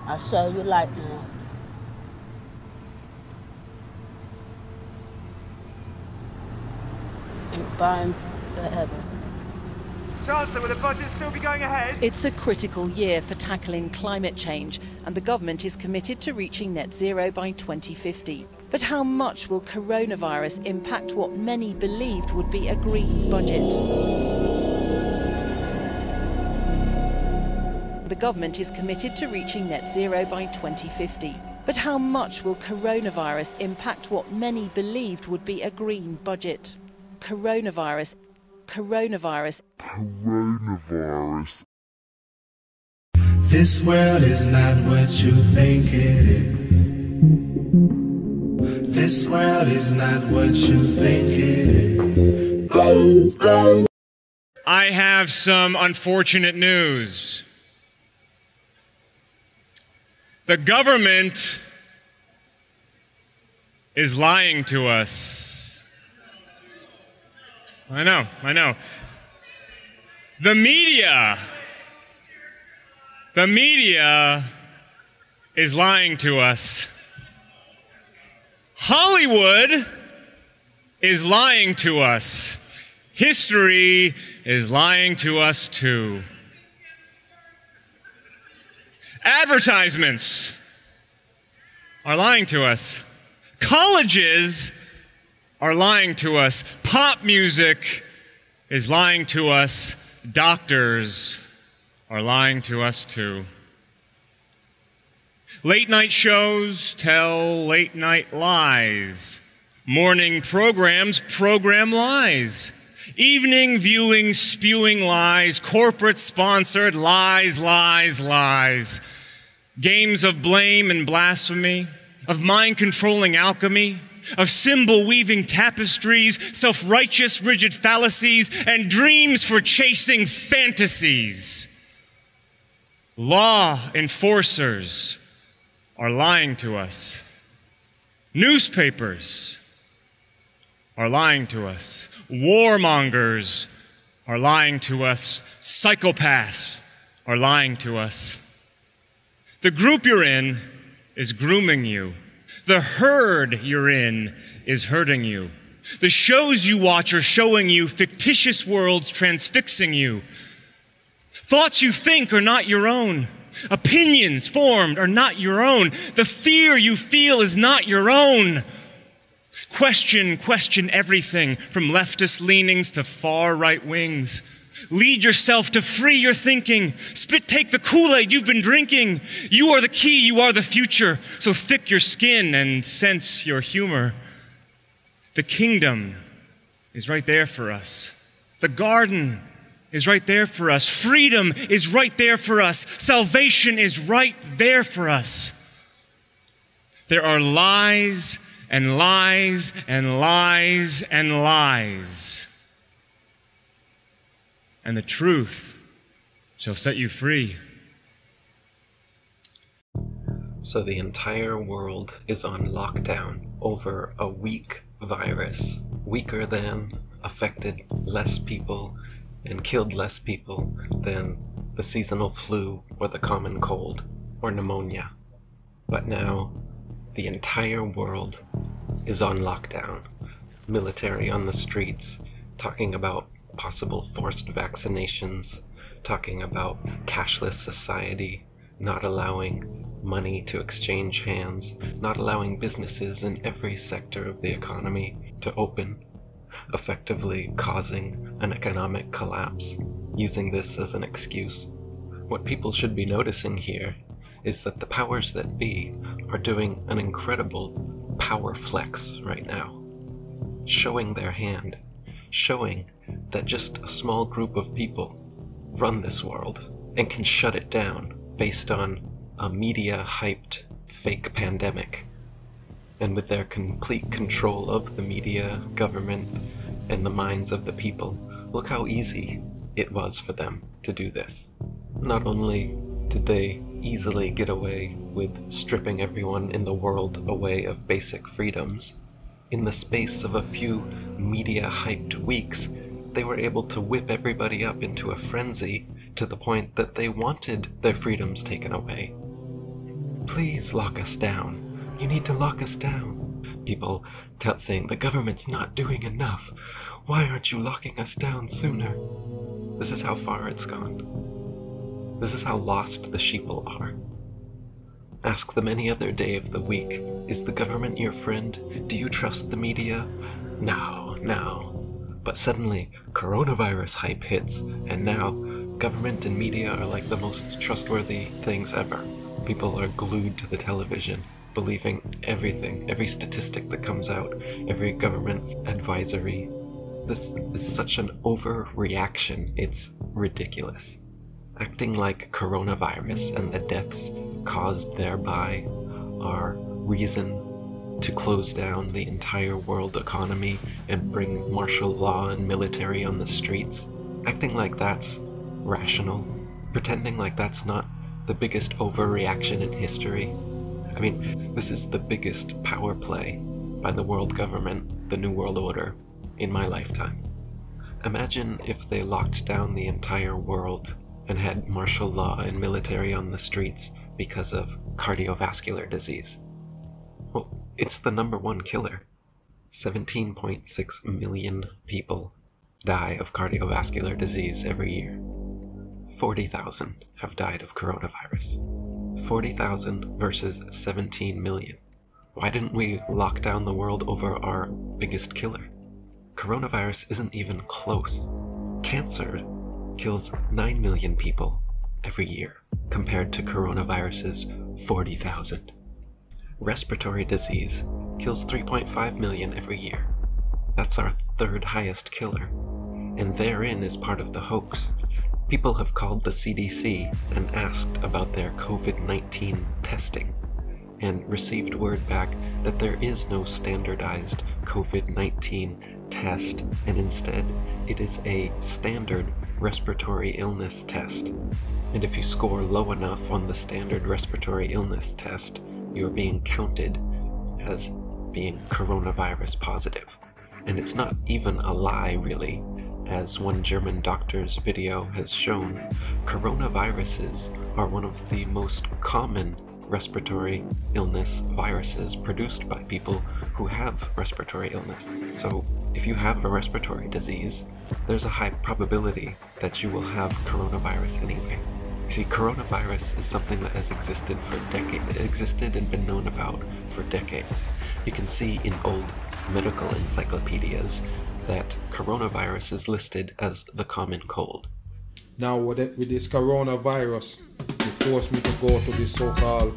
I show you light now. It burns forever. Chancellor, will the budget still be going ahead? It's a critical year for tackling climate change, and the government is committed to reaching net zero by 2050. But how much will coronavirus impact what many believed would be a green budget? The government is committed to reaching net zero by 2050. But how much will coronavirus impact what many believed would be a green budget? Coronavirus. This world is not what you think it is. This world is not what you think it is. I have some unfortunate news. The government is lying to us. I know. The media is lying to us. Hollywood is lying to us. History is lying to us too. Advertisements are lying to us. Colleges are lying to us. Pop music is lying to us. Doctors are lying to us too. Late night shows tell late night lies. Morning programs program lies. Evening viewing spewing lies. Corporate sponsored lies. Games of blame and blasphemy, of mind controlling alchemy, of symbol-weaving tapestries, self-righteous rigid fallacies, and dreams for chasing fantasies. Law enforcers are lying to us. Newspapers are lying to us. Warmongers are lying to us. Psychopaths are lying to us. The group you're in is grooming you. The herd you're in is hurting you. The shows you watch are showing you fictitious worlds transfixing you. Thoughts you think are not your own. Opinions formed are not your own. The fear you feel is not your own. Question everything from leftist leanings to far right wings. Lead yourself to free your thinking. Take the Kool-Aid you've been drinking. You are the key, you are the future. So thick your skin and sense your humor. The kingdom is right there for us. The garden is right there for us. Freedom is right there for us. Salvation is right there for us. There are lies and lies and lies and lies. And the truth shall set you free. So the entire world is on lockdown over a weak virus. Weaker than, affected less people, and killed less people than the seasonal flu or the common cold or pneumonia. But now, the entire world is on lockdown. Military on the streets, talking about possible forced vaccinations, talking about cashless society, not allowing money to exchange hands, not allowing businesses in every sector of the economy to open, effectively causing an economic collapse, using this as an excuse. What people should be noticing here is that the powers that be are doing an incredible power flex right now, showing their hand, showing that just a small group of people run this world and can shut it down based on a media-hyped fake pandemic. And with their complete control of the media, government, and the minds of the people, look how easy it was for them to do this. Not only did they easily get away with stripping everyone in the world away of basic freedoms, in the space of a few media-hyped weeks, they were able to whip everybody up into a frenzy to the point that they wanted their freedoms taken away. Please lock us down. You need to lock us down. People saying the government's not doing enough. Why aren't you locking us down sooner? This is how far it's gone. This is how lost the sheeple are. Ask them any other day of the week. Is the government your friend? Do you trust the media? No, no. But suddenly, coronavirus hype hits, and now government and media are like the most trustworthy things ever. People are glued to the television, believing everything, every statistic that comes out, every government advisory. This is such an overreaction, it's ridiculous. Acting like coronavirus and the deaths caused thereby are reason to close down the entire world economy and bring martial law and military on the streets. Acting like that's rational. Pretending like that's not the biggest overreaction in history. I mean, this is the biggest power play by the world government, the New World Order, in my lifetime. Imagine if they locked down the entire world and had martial law and military on the streets because of cardiovascular disease. Well, it's the #1 killer. 17.6 million people die of cardiovascular disease every year. 40,000 have died of coronavirus. 40,000 versus 17 million. Why didn't we lock down the world over our biggest killer? Coronavirus isn't even close. Cancer kills 9 million people every year, compared to coronavirus's 40,000. Respiratory disease kills 3.5 million every year. That's our 3rd highest killer, and therein is part of the hoax. People have called the CDC and asked about their COVID-19 testing, and received word back that there is no standardized COVID-19 test, and instead it is a standard respiratory illness test. And if you score low enough on the standard respiratory illness test, you're being counted as being coronavirus positive. And it's not even a lie, really. As one German doctor's video has shown, coronaviruses are one of the most common respiratory illness viruses produced by people who have respiratory illness. So if you have a respiratory disease, there's a high probability that you will have coronavirus anyway. You see, coronavirus is something that has existed for decades, existed and been known about for decades. You can see in old medical encyclopedias that coronavirus is listed as the common cold. Now with this coronavirus, it forced me to go to the so-called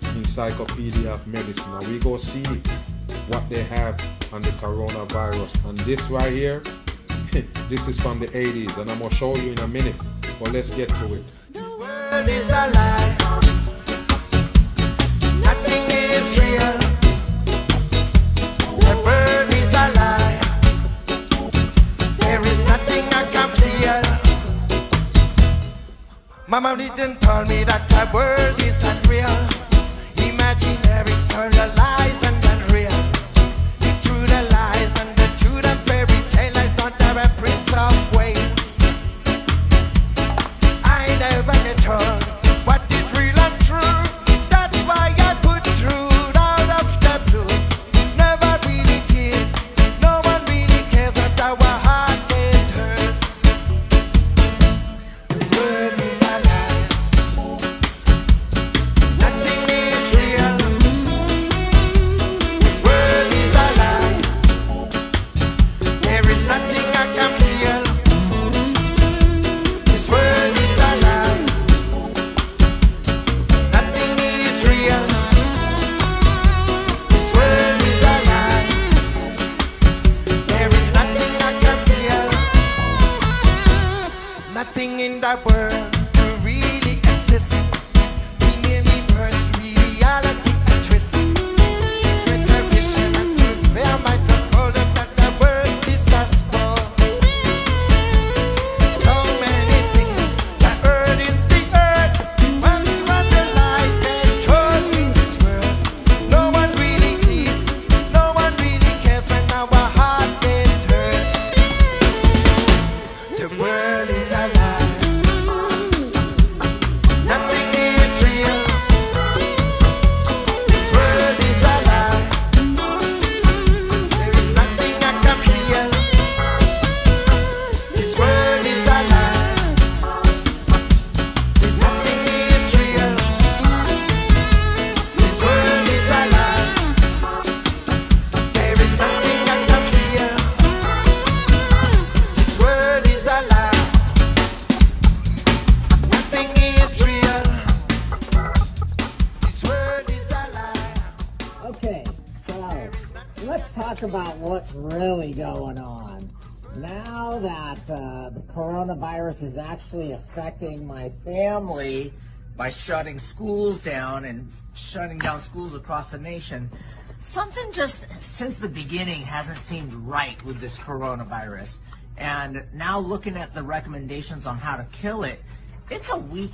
Encyclopedia of Medicine. Now we go see what they have on the coronavirus. And this right here, this is from the 80s, and I'm going to show you in a minute. But let's get to it. The world is a lie. Nothing is real. The world is a lie. There is nothing I can feel. Mama didn't tell me that the world is unreal. Imaginary story, lies and unreal. The truth, the lies and the truth and fairy tale lies don't have a Prince of Wales. I never get told what is real and true. That's why I put truth out of the blue. Never really did. No one really cares what our heart it hurts. This world is a lie. Nothing is real. This world is a lie. There is nothing I can feel. This world is a lie. talk about what's really going on. Now that the coronavirus is actually affecting my family by shutting schools down and shutting down schools across the nation, something just since the beginning hasn't seemed right with this coronavirus. And now looking at the recommendations on how to kill it, it's a weak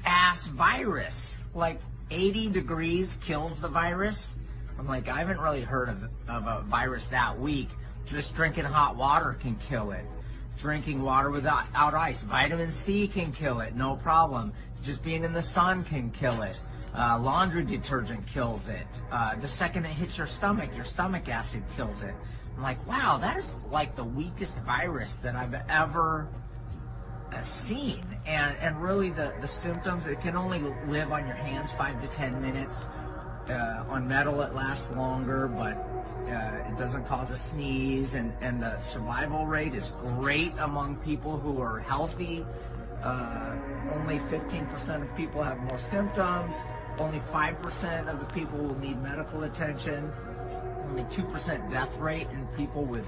ass virus. Like 80 degrees kills the virus. I'm like, I haven't really heard of a virus that weak. Just drinking hot water can kill it. Drinking water without ice. Vitamin C can kill it, no problem. Just being in the sun can kill it. Laundry detergent kills it. The second it hits your stomach acid kills it. I'm like, wow, that is like the weakest virus that I've ever seen. And really the symptoms, it can only live on your hands 5 to 10 minutes. On metal it lasts longer, but it doesn't cause a sneeze, and the survival rate is great among people who are healthy. Only 15% of people have more symptoms. Only 5% of the people will need medical attention. Only 2% death rate in people with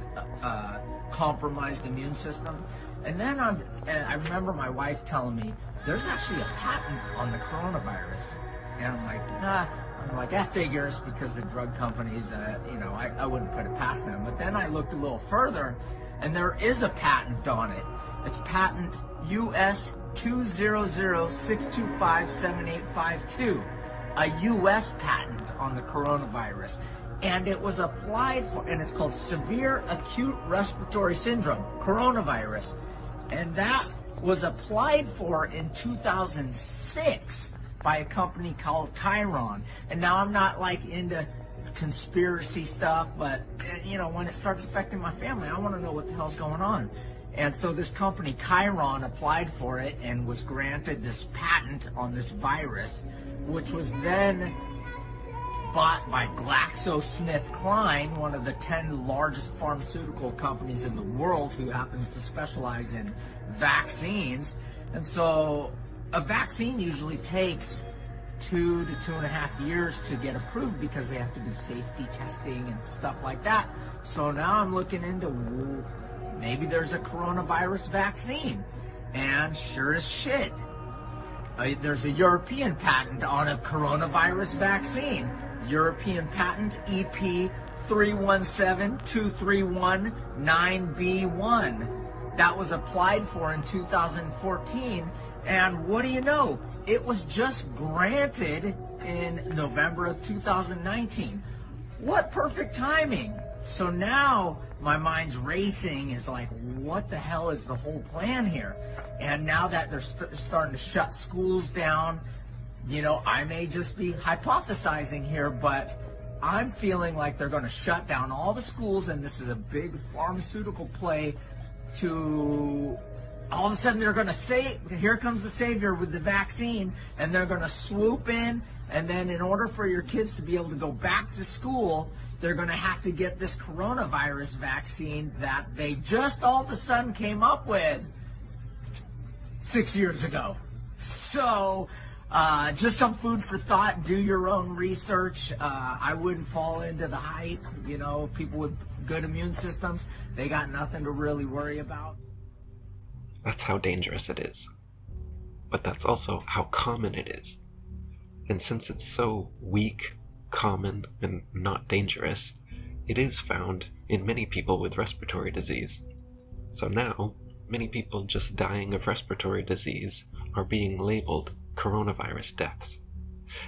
compromised immune system. And then I remember my wife telling me there's actually a patent on the coronavirus, and I'm like, that figures, because the drug companies, I wouldn't put it past them. But then I looked a little further, and there is a patent on it. It's patent US 200-625-7852, a US patent on the coronavirus. And it was applied for, and it's called Severe Acute Respiratory Syndrome, coronavirus. And that was applied for in 2006. By a company called Chiron. And now I'm not like into conspiracy stuff, but when it starts affecting my family, I want to know what the hell's going on. And so this company Chiron applied for it and was granted this patent on this virus, which was then bought by GlaxoSmithKline, one of the 10 largest pharmaceutical companies in the world, who happens to specialize in vaccines. And so a vaccine usually takes 2 to 2.5 years to get approved, because they have to do safety testing and stuff like that. So now I'm looking into, maybe there's a coronavirus vaccine. And sure as shit, there's a European patent on a coronavirus vaccine. European patent EP 317231-9B1. That was applied for in 2014. And what do you know? It was just granted in November of 2019. What perfect timing. So now my mind's racing, is like, what the hell is the whole plan here? And now that they're starting to shut schools down, I may just be hypothesizing here, but I'm feeling like they're going to shut down all the schools, and this is a big pharmaceutical play to... All of a sudden they're going to say, here comes the savior with the vaccine, and they're going to swoop in, and then in order for your kids to be able to go back to school, they're going to have to get this coronavirus vaccine that they just all of a sudden came up with 6 years ago. So, just some food for thought. Do your own research. I wouldn't fall into the hype. People with good immune systems, they got nothing to really worry about. That's how dangerous it is. But that's also how common it is. And since it's so weak, common, and not dangerous, it is found in many people with respiratory disease. So now, many people just dying of respiratory disease are being labeled coronavirus deaths.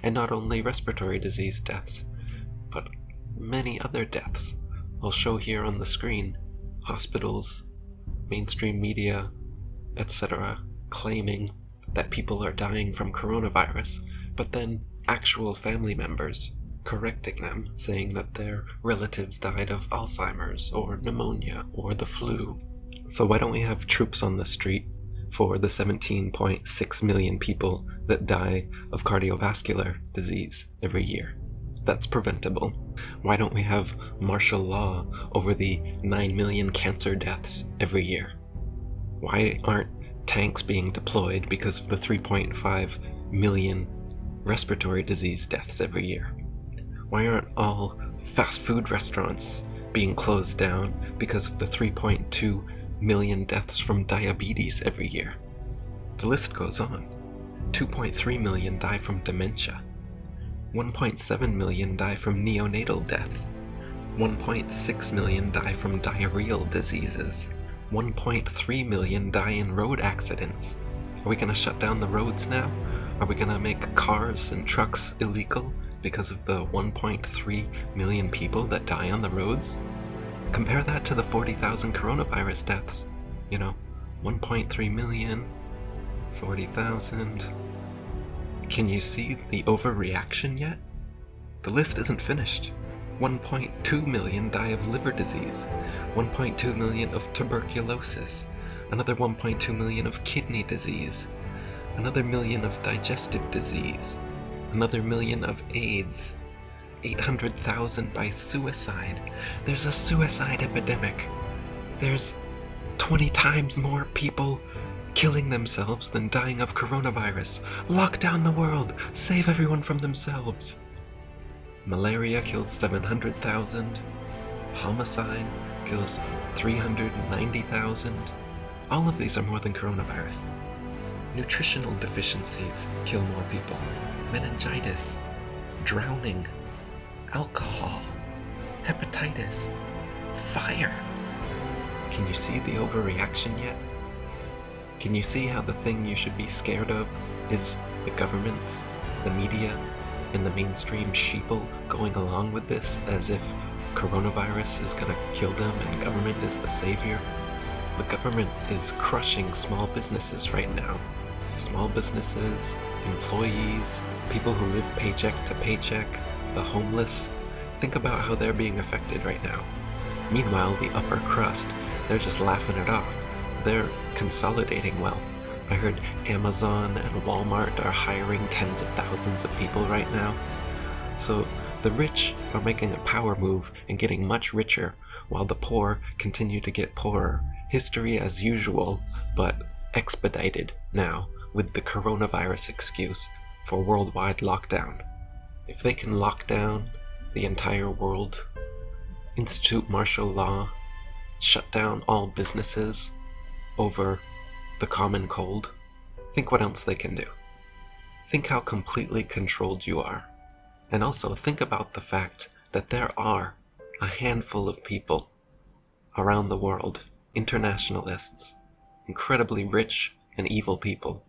And not only respiratory disease deaths, but many other deaths. I'll show here on the screen hospitals, mainstream media, etc., claiming that people are dying from coronavirus, but then actual family members correcting them, saying that their relatives died of Alzheimer's or pneumonia or the flu. So why don't we have troops on the street for the 17.6 million people that die of cardiovascular disease every year? That's preventable. Why don't we have martial law over the 9 million cancer deaths every year? Why aren't tanks being deployed because of the 3.5 million respiratory disease deaths every year? Why aren't all fast food restaurants being closed down because of the 3.2 million deaths from diabetes every year. The list goes on. 2.3 million die from dementia. 1.7 million die from neonatal deaths. 1.6 million die from diarrheal diseases. 1.3 million die in road accidents. Are we going to shut down the roads now? Are we going to make cars and trucks illegal because of the 1.3 million people that die on the roads? Compare that to the 40,000 coronavirus deaths. You know, 1.3 million, 40,000. Can you see the overreaction yet? The list isn't finished. 1.2 million die of liver disease, 1.2 million of tuberculosis, another 1.2 million of kidney disease, another million of digestive disease, another million of AIDS, 800,000 by suicide. There's a suicide epidemic. There's 20 times more people killing themselves than dying of coronavirus. Lock down the world. Save everyone from themselves. Malaria kills 700,000. Homicide kills 390,000. All of these are more than coronavirus. Nutritional deficiencies kill more people. Meningitis, drowning, alcohol, hepatitis, fire. Can you see the overreaction yet? Can you see how the thing you should be scared of is the governments, the media, and the mainstream sheeple going along with this as if coronavirus is gonna kill them and government is the savior? The government is crushing small businesses right now. Small businesses, employees, people who live paycheck to paycheck, the homeless. Think about how they're being affected right now. Meanwhile, the upper crust, they're just laughing it off. They're consolidating wealth. I heard Amazon and Walmart are hiring tens of thousands of people right now. So the rich are making a power move and getting much richer, while the poor continue to get poorer. History as usual, but expedited now with the coronavirus excuse for worldwide lockdown. If they can lock down the entire world, institute martial law, shut down all businesses over the common cold, think what else they can do. Think how completely controlled you are. And also think about the fact that there are a handful of people around the world, internationalists, incredibly rich and evil people,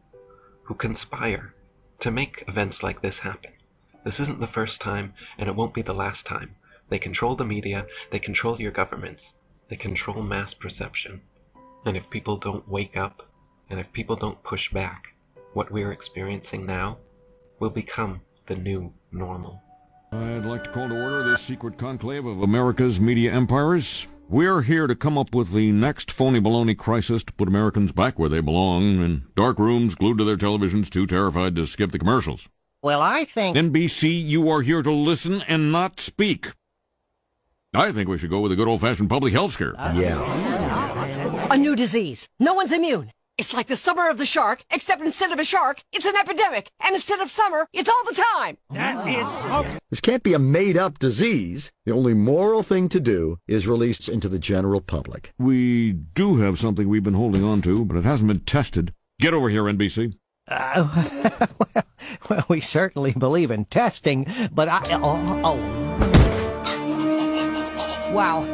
who conspire to make events like this happen. This isn't the first time, and it won't be the last time. They control the media, they control your governments, they control mass perception. And if people don't wake up, and if people don't push back, what we're experiencing now will become the new normal. I'd like to call to order this secret conclave of America's media empires. We're here to come up with the next phony baloney crisis to put Americans back where they belong, in dark rooms glued to their televisions, too terrified to skip the commercials. Well, I think... NBC, you are here to listen and not speak. I think we should go with a good old-fashioned public health scare. A new disease. No one's immune. It's like the summer of the shark, except instead of a shark, it's an epidemic. And instead of summer, it's all the time. That is so... This can't be a made-up disease. The only moral thing to do is release into the general public. We do have something we've been holding on to, but it hasn't been tested. Get over here, NBC. Well, we certainly believe in testing, but Wow.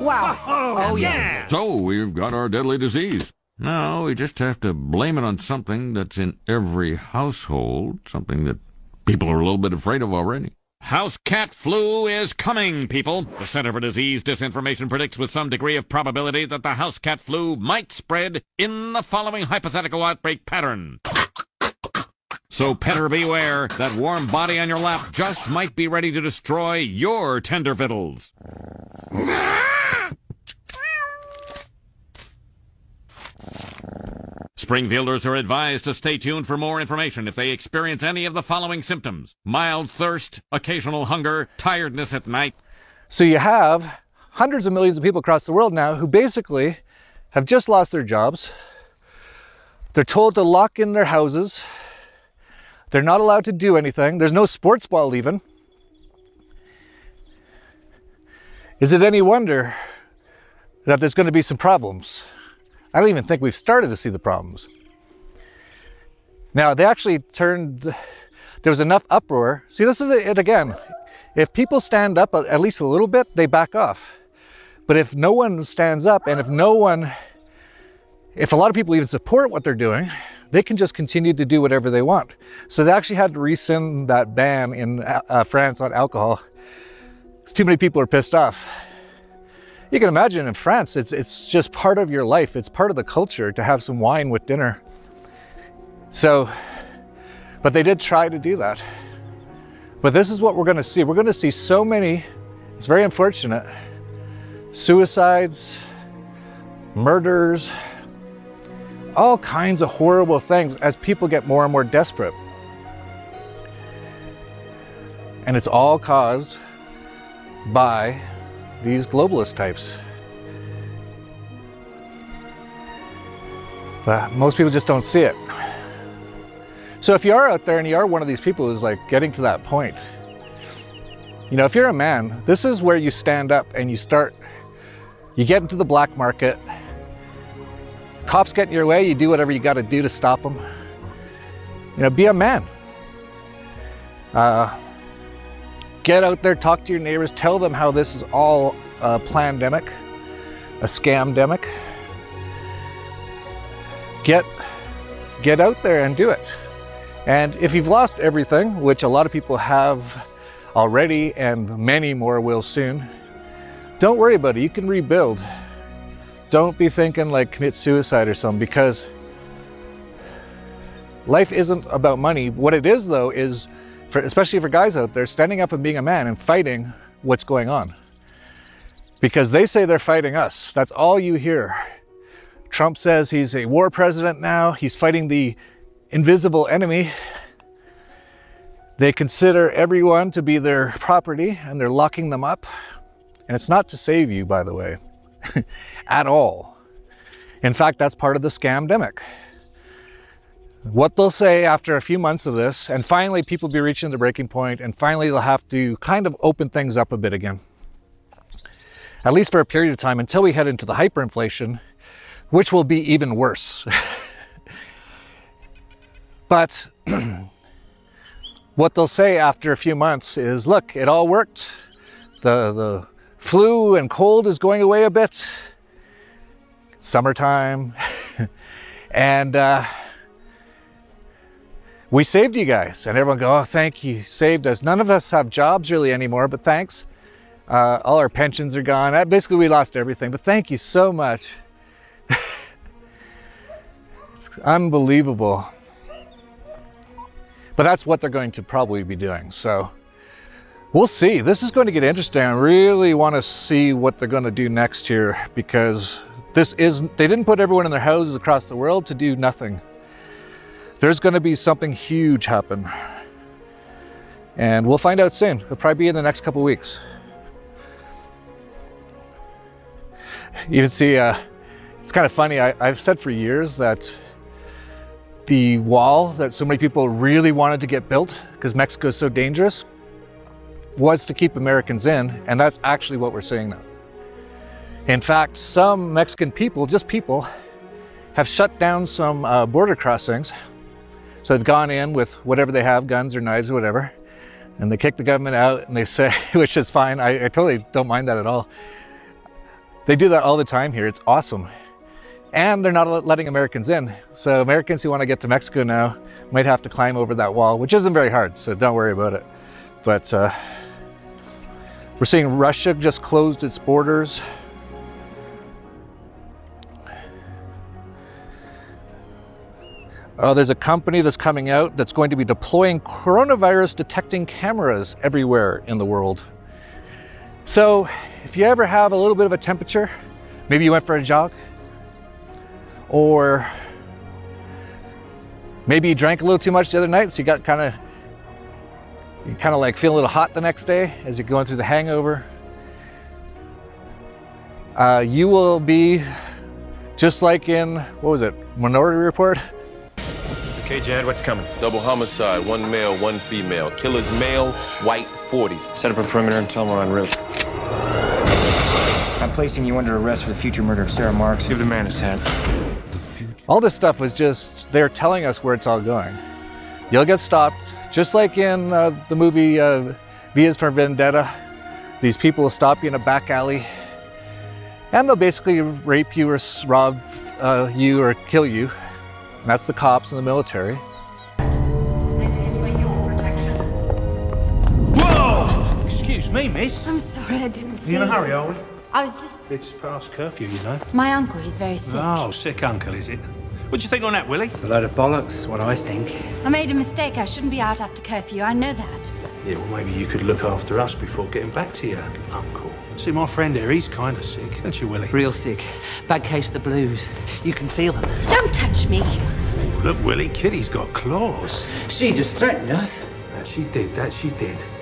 Oh, yeah. So, we've got our deadly disease. Now, we just have to blame it on something that's in every household, something that people are a little bit afraid of already. House cat flu is coming, people. The Center for Disease Disinformation predicts with some degree of probability that the house cat flu might spread in the following hypothetical outbreak pattern. So, petter beware, that warm body on your lap just might be ready to destroy your tender fiddles. Springfielders are advised to stay tuned for more information if they experience any of the following symptoms: mild thirst, occasional hunger, tiredness at night. So you have hundreds of millions of people across the world now who basically have just lost their jobs. They're told to lock in their houses. They're not allowed to do anything. There's no sports ball even. Is it any wonder that there's going to be some problems? I don't even think we've started to see the problems. Now, they actually there was enough uproar. See, this is it again. If people stand up at least a little bit, they back off. But if no one stands up, and if a lot of people even support what they're doing, they can just continue to do whatever they want. So they actually had to rescind that ban in France on alcohol. Too many people are pissed off. You can imagine in France, it's just part of your life. It's part of the culture to have some wine with dinner. So, but they did try to do that. But this is what we're going to see. We're going to see so many, it's very unfortunate, suicides, murders, all kinds of horrible things as people get more and more desperate. And it's all caused by these globalist types. But most people just don't see it. So if you are out there and you are one of these people who's like getting to that point, you know, if you're a man, this is where you stand up and you get into the black market. Cops get in your way, you do whatever you got to do to stop them. You know, be a man. Get out there, talk to your neighbors, tell them how this is all a Plandemic, a scamdemic. Get out there and do it. And if you've lost everything, which a lot of people have already and many more will soon, don't worry about it, you can rebuild. Don't be thinking like commit suicide or something, because life isn't about money. What it is though is, especially for guys out there, standing up and being a man and fighting what's going on. Because they say they're fighting us. That's all you hear. Trump says he's a war president now. He's fighting the invisible enemy. They consider everyone to be their property and they're locking them up. And it's not to save you, by the way, at all. In fact, that's part of the scamdemic. What they'll say after a few months of this, and finally people will be reaching the breaking point, and finally they'll have to kind of open things up a bit again. At least for a period of time until we head into the hyperinflation, which will be even worse. But what they'll say after a few months is, look, it all worked. The flu and cold is going away a bit. Summertime. And we saved you guys. And everyone go, oh, thank you, you saved us. None of us have jobs really anymore, but thanks. All our pensions are gone. Basically, we lost everything, but thank you so much. It's unbelievable. But that's what they're going to probably be doing. So we'll see. This is going to get interesting. I really want to see what they're going to do next here, because they didn't put everyone in their houses across the world to do nothing. There's going to be something huge happen. And we'll find out soon. It'll probably be in the next couple of weeks. You can see, it's kind of funny. I've said for years that the wall that so many people really wanted to get built because Mexico is so dangerous was to keep Americans in, and that's actually what we're seeing now. In fact, some Mexican people, just people, have shut down some border crossings. So they've gone in with whatever they have, guns or knives or whatever, and they kick the government out and they say, which is fine, I totally don't mind that at all. They do that all the time here, it's awesome. And they're not letting Americans in. So Americans who want to get to Mexico now might have to climb over that wall, which isn't very hard, so don't worry about it. But we're seeing Russia just closed its borders. Oh, there's a company that's coming out that's going to be deploying coronavirus detecting cameras everywhere in the world. So if you ever have a little bit of a temperature, maybe you went for a jog, or maybe you drank a little too much the other night, so you got kind of like feel a little hot the next day as you're going through the hangover. You will be just like in, what was it, Minority Report? Okay, Jad, what's coming? Double homicide, 1 male, 1 female. Killer's male, white, 40s. Set up a perimeter and tell them we're en route. I'm placing you under arrest for the future murder of Sarah Marks. Give the man his hat. All this stuff was just, they're telling us where it's all going. You'll get stopped, just like in the movie V for Vendetta. These people will stop you in a back alley, and they'll basically rape you or rob you or kill you. And that's the cops and the military. This is for your protection. Whoa! Excuse me, miss. I'm sorry, I didn't see You in a you. hurry, are we? I was just... It's past curfew, you know. My uncle, he's very sick. Oh, sick uncle, is it? What do you think on that, Willie? It's a load of bollocks, what I think. I made a mistake. I shouldn't be out after curfew. I know that. Yeah, well, maybe you could look after us before getting back to your uncle. See, my friend here, he's kind of sick, don't you, Willie? Real sick. Bad case of the blues. You can feel them. Don't touch me. Look, Willie, Kitty's got claws. She just threatened us. That she did.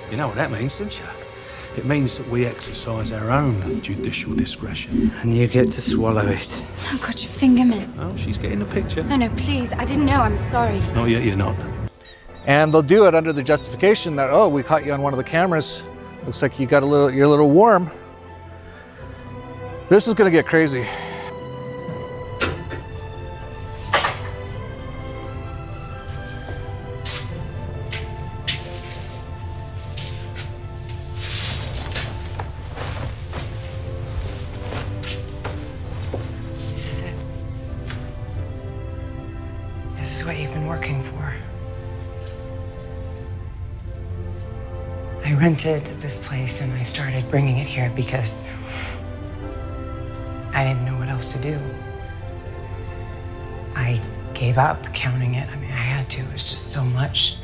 You know what that means, don't you? It means that we exercise our own judicial discretion. And you get to swallow it. I've got your finger, man. Oh, she's getting the picture. No, please. I didn't know. I'm sorry. Not yet, you're not. And they'll do it under the justification that, oh, we caught you on one of the cameras. Looks like you got you're a little warm. This is gonna get crazy. This is it. This is what you've been working for. I rented this place and I started bringing it here because I didn't know what else to do. I gave up counting it. I mean, I had to. It was just so much,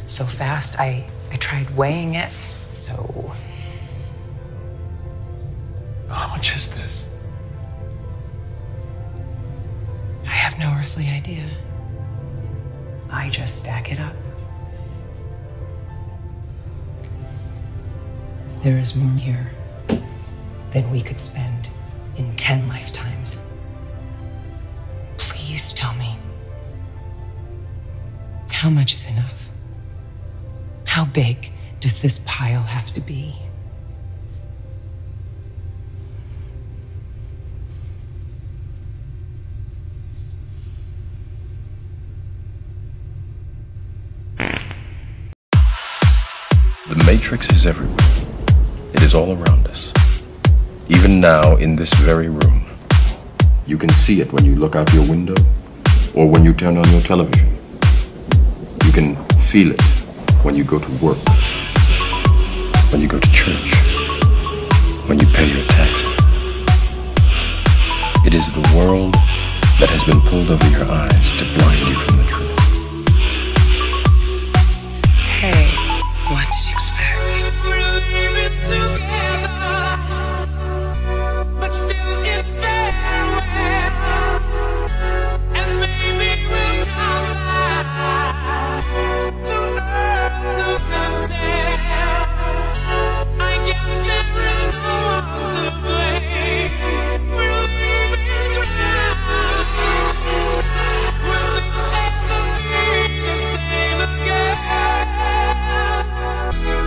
so fast. I tried weighing it, so... How much is this? I have no earthly idea. I just stack it up. There is more here than we could spend in 10 lifetimes. Please tell me, how much is enough? How big does this pile have to be? The Matrix is everywhere. It is all around us. Even now, in this very room. You can see it when you look out your window or when you turn on your television. You can feel it when you go to work, when you go to church, when you pay your taxes. It is the world that has been pulled over your eyes to blind you from the truth. Hey, what did you expect? But still it's farewell, and maybe we'll come back to earth who can tell. I guess there is no one to blame. We're leaving ground. Will this ever be the same again?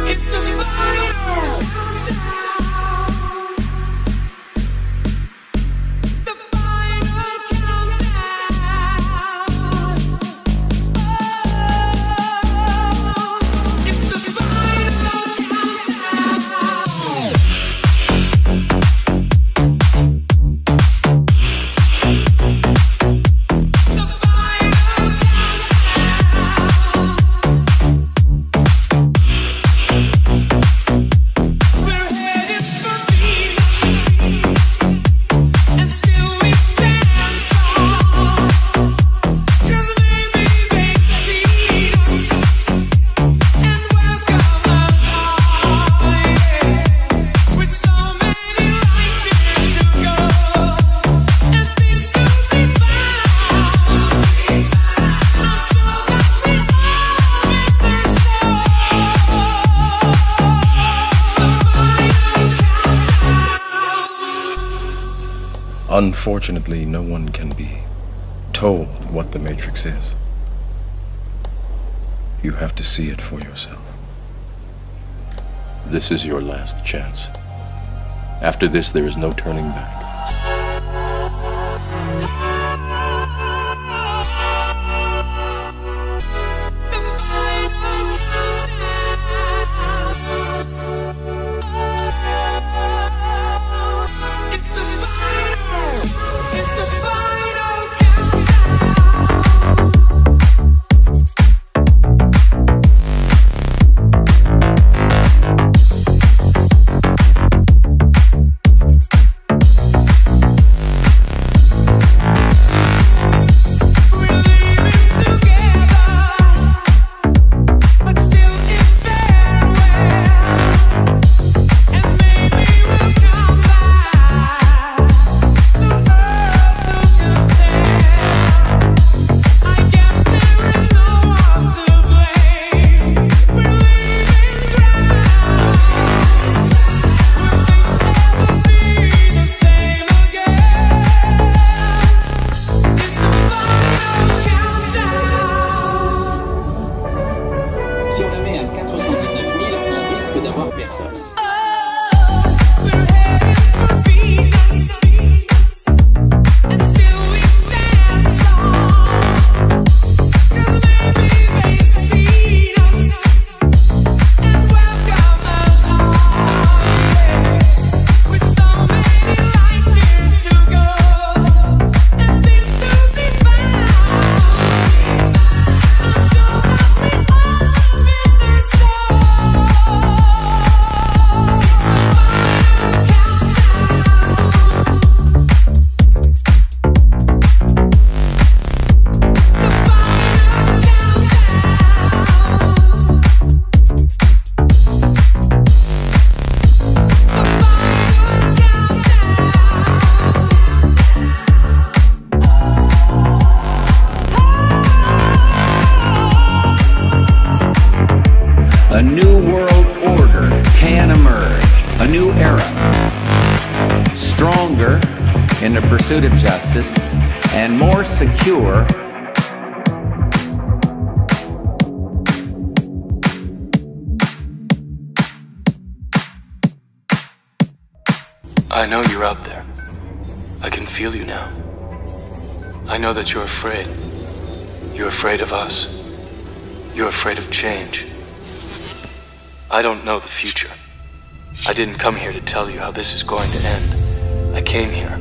It's the final countdown. Unfortunately, no one can be told what the Matrix is. You have to see it for yourself. This is your last chance. After this, there is no turning back. A new world order can emerge, a new era, stronger in the pursuit of justice and more secure. I know you're out there. I can feel you now. I know that you're afraid. You're afraid of us. You're afraid of change. I don't know the future. I didn't come here to tell you how this is going to end. I came here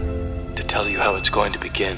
to tell you how it's going to begin.